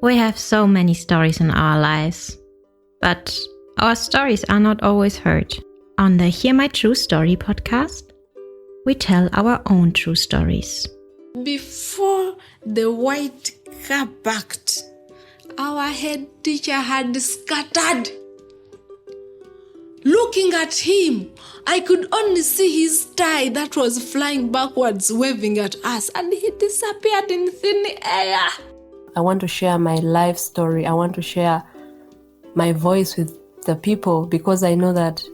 We have so many stories in our lives, but our stories are not always heard. On the Hear My True Story podcast, we tell our own true stories. Before the white car parked, our head teacher had scattered. Looking at him, I could only see his tie that was flying backwards, waving at us, and he disappeared in thin air. I want to share my life story. I want to share my voice with the people because I know that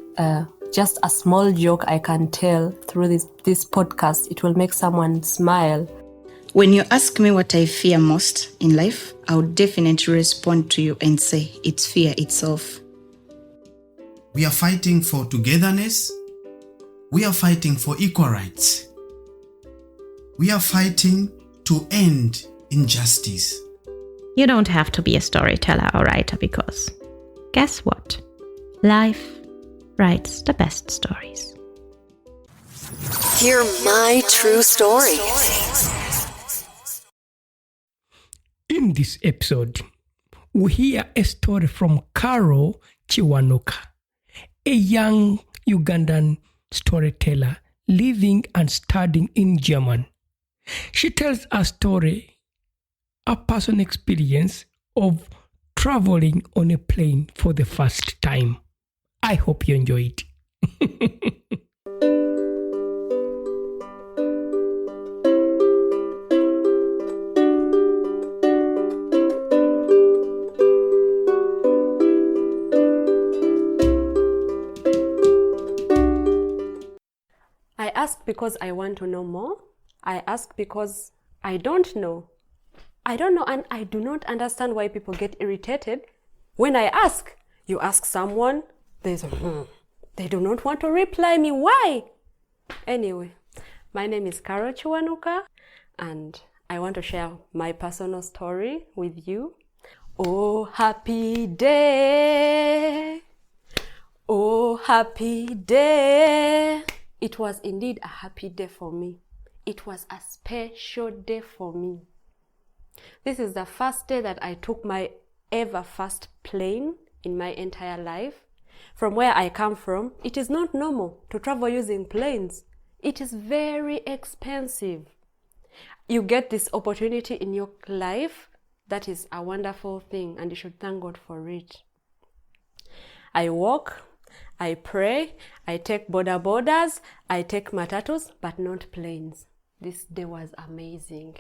just a small joke I can tell through this podcast, it will make someone smile. When you ask me what I fear most in life, I would definitely respond to you and say it's fear itself. We are fighting for togetherness. We are fighting for equal rights. We are fighting to end injustice. You don't have to be a storyteller or writer because, guess what? Life writes the best stories. Hear my true story. In this episode, we hear a story from Carol Kiwanuka, a young Ugandan storyteller living and studying in Germany. She tells a story, a personal experience of traveling on a plane for the first time. I hope you enjoy it. I ask because I want to know more. I ask because I don't know. I don't know and I do not understand why people get irritated. When I ask, you ask someone, they do not want to reply me. Why? Anyway, my name is Carol Kiwanuka and I want to share my personal story with you. Oh, happy day. Oh, happy day. It was indeed a happy day for me. It was a special day for me. This is the first day that I took my ever first plane in my entire life. From where I come from, it is not normal to travel using planes. It is very expensive. You get this opportunity in your life. That is a wonderful thing and you should thank God for it. I walk, I pray, I take borders, I take matatus, but not planes. This day was amazing.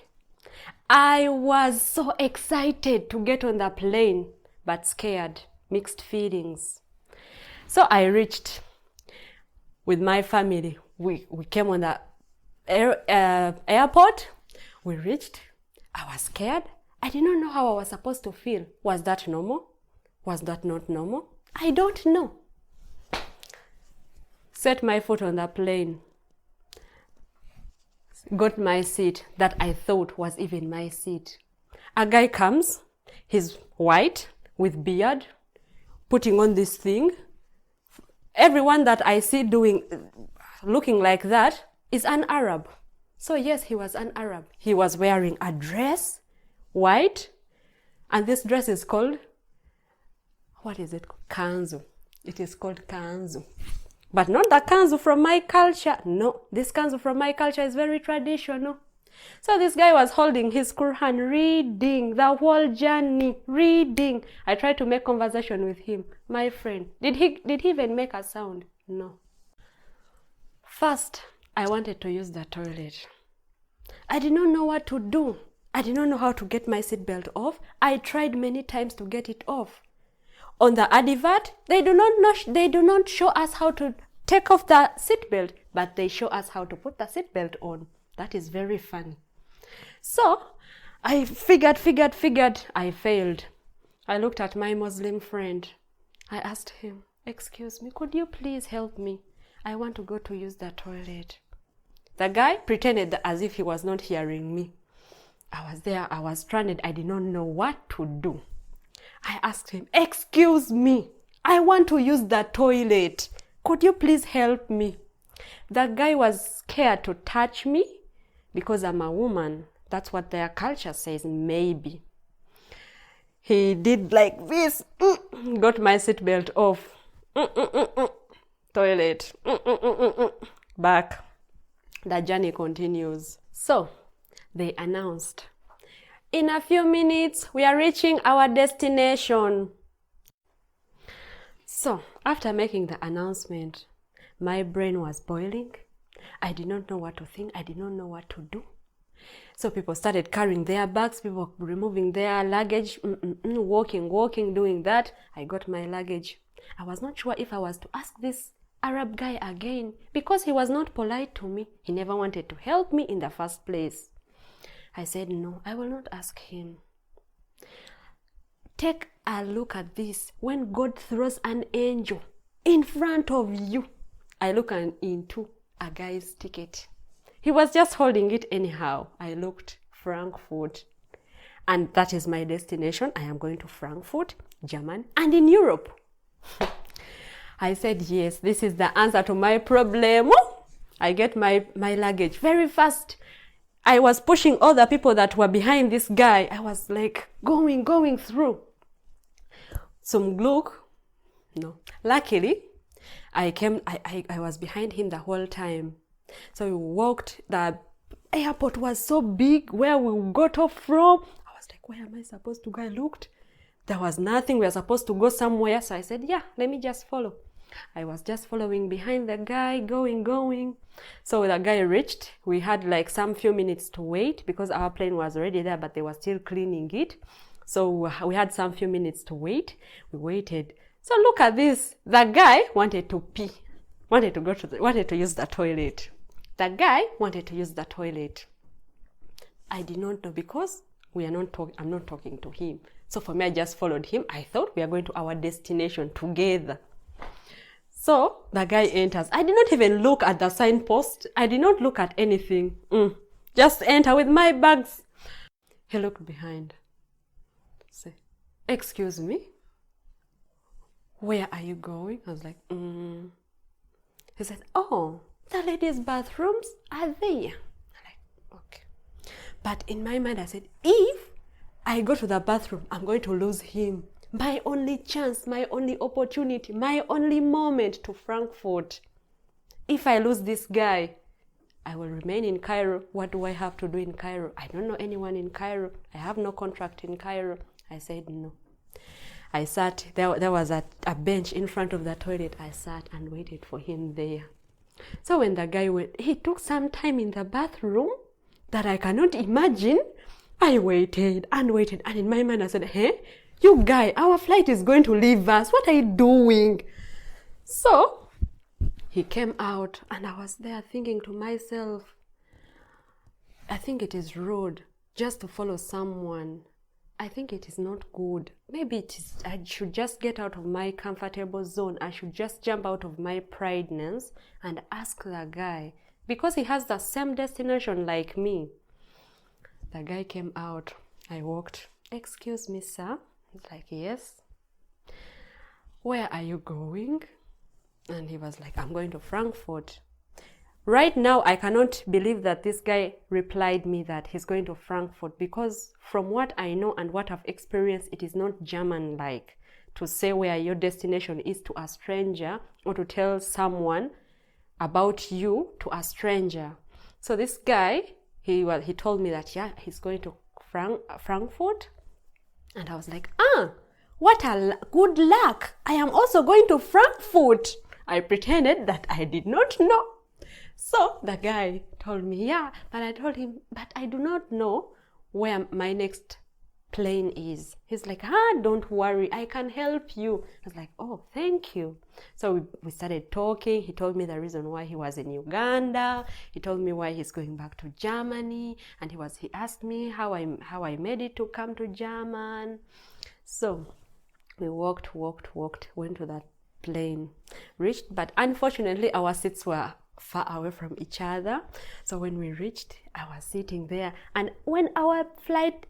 I was so excited to get on the plane, but scared, mixed feelings. So I reached with my family. We came on the airport. We reached. I was scared. I did not know how I was supposed to feel. Was that normal? Was that not normal? I don't know. Set my foot on the plane. Got my seat that I thought was even my seat. A guy comes, he's white with beard, putting on this thing. Everyone that I see looking like that is an Arab. So yes, he was an Arab. He was wearing a dress, white, and this dress is called, what is it? Kanzu. It is called kanzu. But not the kanzu from my culture. No, this kanzu from my culture is very traditional. So this guy was holding his Quran, reading the whole journey, reading. I tried to make conversation with him. My friend, did he even make a sound? No. First, I wanted to use the toilet. I did not know what to do. I did not know how to get my seatbelt off. I tried many times to get it off. On the advert, they do not show us how to take off the seatbelt, but they show us how to put the seatbelt on. That is very funny. So I figured, I failed. I looked at my Muslim friend. I asked him, excuse me, could you please help me? I want to go to use the toilet. The guy pretended as if he was not hearing me. I was there, I was stranded, I did not know what to do. I asked him, excuse me, I want to use the toilet. Could you please help me? The guy was scared to touch me because I'm a woman. That's what their culture says, maybe. He did like this, got my seatbelt off, toilet, back. The journey continues. So they announced, in a few minutes, we are reaching our destination. So after making the announcement, my brain was boiling. I did not know what to think. I did not know what to do. So people started carrying their bags, people removing their luggage, walking, doing that. I got my luggage. I was not sure if I was to ask this Arab guy again because he was not polite to me. He never wanted to help me in the first place. I said, no, I will not ask him. Take a look at this. When God throws an angel in front of you, I look into a guy's ticket. He was just holding it anyhow. I looked, Frankfurt. And that is my destination. I am going to Frankfurt, Germany, and in Europe. I said, yes, this is the answer to my problem. I get my luggage very fast. I was pushing all the people that were behind this guy. I was like going through. Some look. No. Luckily, I was behind him the whole time. So we walked. The airport was so big where we got off from. I was like, where am I supposed to go? I looked. There was nothing. We were supposed to go somewhere. So I said, yeah, let me just follow. I was just following behind the guy, going. So the guy reached. We had like some few minutes to wait because our plane was already there, but they were still cleaning it. So we had some few minutes to wait. We waited. So look at this. The guy wanted to pee. Wanted to use the toilet. The guy wanted to use the toilet. I did not know because I'm not talking to him. So for me, I just followed him. I thought we are going to our destination together. So the guy enters. I did not even look at the signpost. I did not look at anything. Just enter with my bags. He looked behind. Say, excuse me? Where are you going? I was like, He said, oh, the ladies' bathrooms are there. I'm like, okay. But in my mind, I said, if I go to the bathroom, I'm going to lose him. My only chance, my only opportunity, my only moment to Frankfurt. If I lose this guy, I will remain in Cairo. What do I have to do in Cairo? I don't know anyone in Cairo. I have no contract in Cairo. I said no. I sat, there was a bench in front of the toilet. I sat and waited for him there. So when the guy went, he took some time in the bathroom that I cannot imagine. I waited. And in my mind I said, hey, you guy, our flight is going to leave us. What are you doing? So he came out and I was there thinking to myself, I think it is rude just to follow someone. I think it is not good. Maybe I should just get out of my comfortable zone. I should just jump out of my prideness and ask the guy because he has the same destination like me. The guy came out. I walked. Excuse me, sir. He's like, yes. Where are you going? And he was like, I'm going to Frankfurt. Right now, I cannot believe that this guy replied me that he's going to Frankfurt because from what I know and what I've experienced, it is not German-like to say where your destination is to a stranger or to tell someone about you to a stranger. So this guy, he told me that, yeah, he's going to Frankfurt. And I was like, what a good luck. I am also going to Frankfurt. I pretended that I did not know. So the guy told me, yeah, but I told him, but I do not know where my next plane is. He's like, don't worry, I can help you. I was like, oh, thank you. So we started talking. He told me the reason why he was in Uganda. He told me why he's going back to Germany. And he asked me how I made it to come to Germany. So we walked, went to that plane, reached, but unfortunately our seats were far away from each other. So when we reached, I was sitting there, and when our flight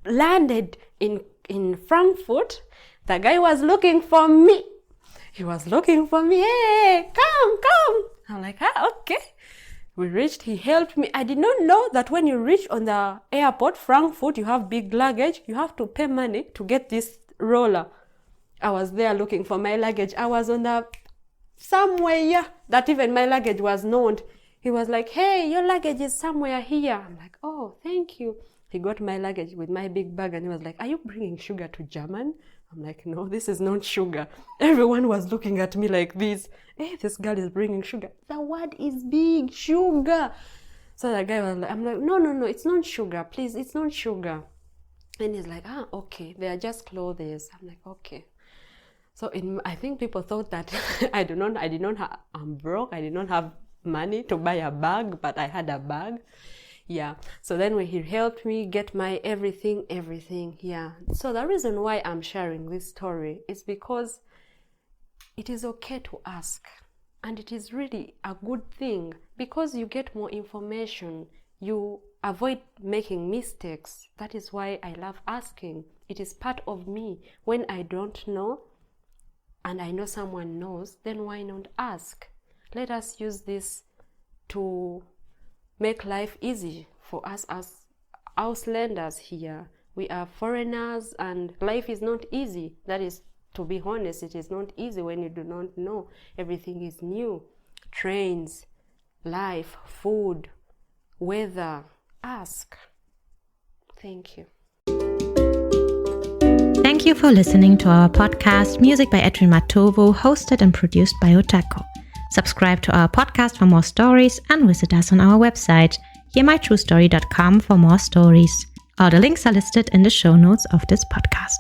landed in Frankfurt, the guy was looking for me. He was looking for me. Hey, come. I'm like, okay. We reached, he helped me. I did not know that when you reach on the airport, Frankfurt, you have big luggage, you have to pay money to get this roller. I was there looking for my luggage. I was on the somewhere that even my luggage was known. He was like, hey, your luggage is somewhere here. I'm like, oh, thank you. He got my luggage with my big bag and he was like, are you bringing sugar to German? I'm like, no, this is not sugar. Everyone was looking at me like this. Hey, this girl is bringing sugar. The word is big, sugar. So the guy was like, I'm like, no, it's not sugar. Please, it's not sugar. And he's like, okay, they are just clothes. I'm like, okay. So I think people thought that I'm broke. I did not have money to buy a bag, but I had a bag. Yeah. So then when he helped me get my everything. Yeah. So the reason why I'm sharing this story is because it is okay to ask. And it is really a good thing because you get more information. You avoid making mistakes. That is why I love asking. It is part of me. When I don't know and I know someone knows, then why not ask? Let us use this to make life easy for us as Ausländers here. We are foreigners and life is not easy. That is, to be honest, it is not easy when you do not know. Everything is new. Trains, life, food, weather. Ask. Thank you. Thank you for listening to our podcast, Music by Edwin Matovo, hosted and produced by Otako. Subscribe to our podcast for more stories and visit us on our website, hearmytruestory.com, for more stories. All the links are listed in the show notes of this podcast.